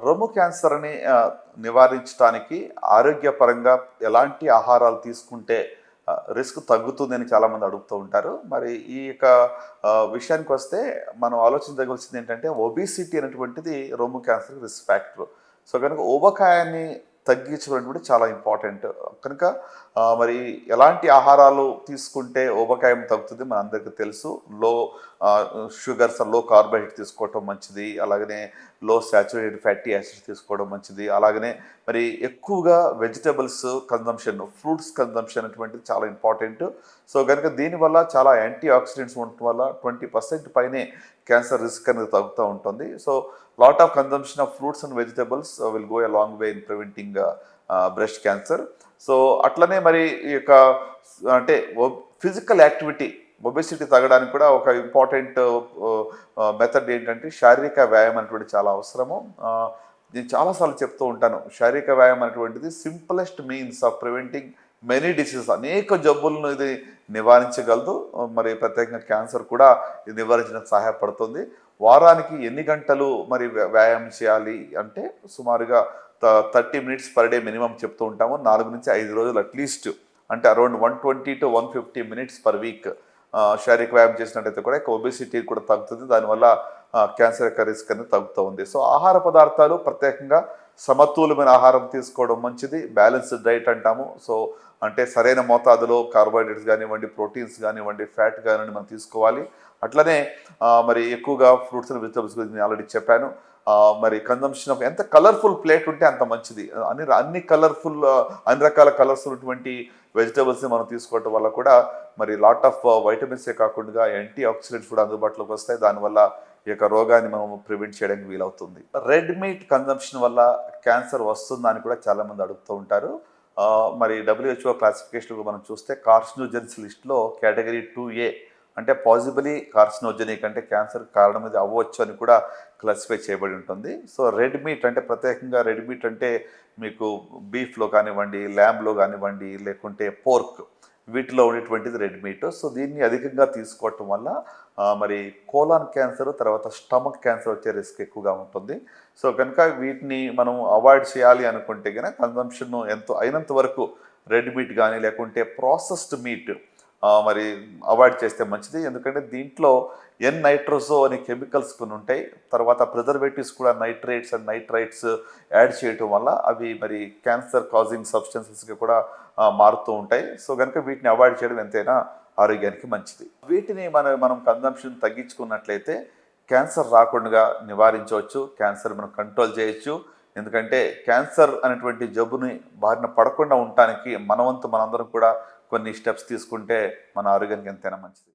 రొమ్ము క్యాన్సర్‌ని నివారించటానికి ఆరోగ్యపరంగా ఎలాంటి ఆహారాలు తీసుకుంటే రిస్క్ తగ్గుతుందని చాలామంది అడుగుతూ ఉంటారు. మరి ఈ యొక్క విషయానికొస్తే మనం ఆలోచించవలసింది ఏంటంటే, ఒబేసిటీ అనేటువంటిది రొమ్ము క్యాన్సర్‌కి రిస్క్ ఫ్యాక్టర్. సో, కనుక ఊబకాయాన్ని తగ్గించడం కూడా చాలా ఇంపార్టెంట్. కనుక మరి ఎలాంటి ఆహారాలు తీసుకుంటే ఊబకాయం తగ్గుతుంది మనందరికీ తెలుసు. లో షుగర్స్, లో కార్బోహైడ్రేట్ తీసుకోవటం మంచిది. అలాగనే లో సాచురేటెడ్ ఫ్యాటీ యాసిడ్స్ తీసుకోవడం మంచిది. అలాగనే మరి ఎక్కువగా వెజిటబుల్స్ కన్జంప్షన్, ఫ్రూట్స్ కన్జంప్షన్ అటువంటిది చాలా ఇంపార్టెంట్. సో కనుక దీనివల్ల చాలా యాంటీ ఆక్సిడెంట్స్ ఉండటం వల్ల 20% పైనే క్యాన్సర్ రిస్క్ అనేది తగ్గుతూ ఉంటుంది. So lot of consumption of fruits and vegetables will go a long way in preventing breast cancer. So అట్లనే మరి ఈ యొక్క అంటే ఫిజికల్ యాక్టివిటీ ఒబెసిటీ తగ్గడానికి కూడా ఒక ఇంపార్టెంట్ మెథడ్ ఏంటంటే శారీరక వ్యాయామం అనేటువంటి చాలా అవసరము. నేను చాలాసార్లు చెప్తూ ఉంటాను, శారీరక వ్యాయామం అనేటువంటిది simplest means of preventing many diseases, అనేక జబ్బులను ఇది నివారించగలదు. మరి ప్రత్యేకంగా క్యాన్సర్ కూడా ఇది నివారించడానికి సహాయపడుతుంది. వారానికి ఎన్ని గంటలు మరి వ్యాయామం చేయాలి అంటే సుమారుగా 30 మినిట్స్ పర్ డే మినిమం చెప్తూ ఉంటాము. 4 నుంచి 5 రోజులు అట్లీస్ట్, అంటే around 120 to 150 minutes per week శారీరక వ్యాయామం చేసినట్టయితే కూడా ఒబేసిటీ కూడా తగ్గుతుంది. దానివల్ల క్యాన్సర్ యొక్క రిస్క్ అనేది తగ్గుతూ ఉంది. సో ఆహార పదార్థాలు ప్రత్యేకంగా సమతుల్యమైన ఆహారం తీసుకోవడం మంచిది. బ్యాలెన్స్డ్ డైట్ అంటాము. సో అంటే సరైన మోతాదులో కార్బోహైడ్రేట్స్ కానివ్వండి, ప్రోటీన్స్ కానివ్వండి, ఫ్యాట్ కానివ్వండి మనం తీసుకోవాలి. అట్లనే మరి ఎక్కువగా ఫ్రూట్స్ అండ్ వెజిటబుల్స్ గురించి నేను ఆల్రెడీ చెప్పాను. మరి కన్జంప్షన్ ఆఫ్ ఎంత కలర్ఫుల్ ప్లేట్ ఉంటే అంత మంచిది. అన్ని రకాల కలర్స్ ఉన్నటువంటి వెజిటబుల్స్ని మనం తీసుకోవటం వల్ల కూడా మరి లాట్ ఆఫ్ వైటమిన్సే కాకుండా యాంటీ ఆక్సిడెంట్స్ కూడా అందుబాటులోకి వస్తాయి. దానివల్ల ఈ యొక్క రోగాన్ని మనం ప్రివెంట్ చేయడానికి వీలవుతుంది. రెడ్ మీట్ కన్జంప్షన్ వల్ల క్యాన్సర్ వస్తుందా అని కూడా చాలామంది అడుగుతూ ఉంటారు. మరి WHO క్లాసిఫికేషన్ మనం చూస్తే కార్సినోజెన్స్ లిస్ట్లో కేటగిరీ 2A అంటే పాజిబిలీ కార్సినోజెనిక్ అంటే క్యాన్సర్ కారణం ఇది అవ్వచ్చు అని కూడా క్లాసిఫై చేయబడి ఉంటుంది. సో రెడ్ మీట్ అంటే ప్రత్యేకంగా రెడ్ మీట్ అంటే మీకు బీఫ్లో కానివ్వండి, ల్యాంబ్లో కానివ్వండి, లేకుంటే పోర్క్, వీటిలో ఉండేటువంటిది రెడ్ మీట్. సో దీన్ని అధికంగా తీసుకోవటం వల్ల మరి కోలాన్ క్యాన్సర్, తర్వాత స్టమక్ క్యాన్సర్ వచ్చే రిస్క్ ఎక్కువగా ఉంటుంది. సో కనుక వీటిని మనం అవాయిడ్ చేయాలి అనుకుంటే కనుక కన్జంప్షన్ ఎంతో అయినంత వరకు రెడ్ మీట్ కానీ లేకుంటే ప్రాసెస్డ్ మీట్ మరి అవాయిడ్ చేస్తే మంచిది. ఎందుకంటే దీంట్లో నైట్రోజో అనే కెమికల్స్ కొన్ని ఉంటాయి. తర్వాత ప్రిజర్వేటివ్స్ కూడా నైట్రేట్స్ అండ్ నైట్రైట్స్ యాడ్ చేయటం వల్ల అవి మరి క్యాన్సర్ కాజింగ్ సబ్స్టెన్సెస్గా కూడా మారుతూ ఉంటాయి. సో కనుక వీటిని అవాయిడ్ చేయడం ఎంతైనా ఆరోగ్యానికి మంచిది. వీటిని మనం కన్జంప్షన్ తగ్గించుకున్నట్లయితే క్యాన్సర్ రాకుండా నివారించవచ్చు, క్యాన్సర్ మనం కంట్రోల్ చేయొచ్చు. ఎందుకంటే క్యాన్సర్ అనేటువంటి జబ్బుని బారిన పడకుండా ఉండటానికి మనందరం కూడా కొన్ని స్టెప్స్ తీసుకుంటే మన ఆరోగ్యానికి ఎంతైనా మంచిది.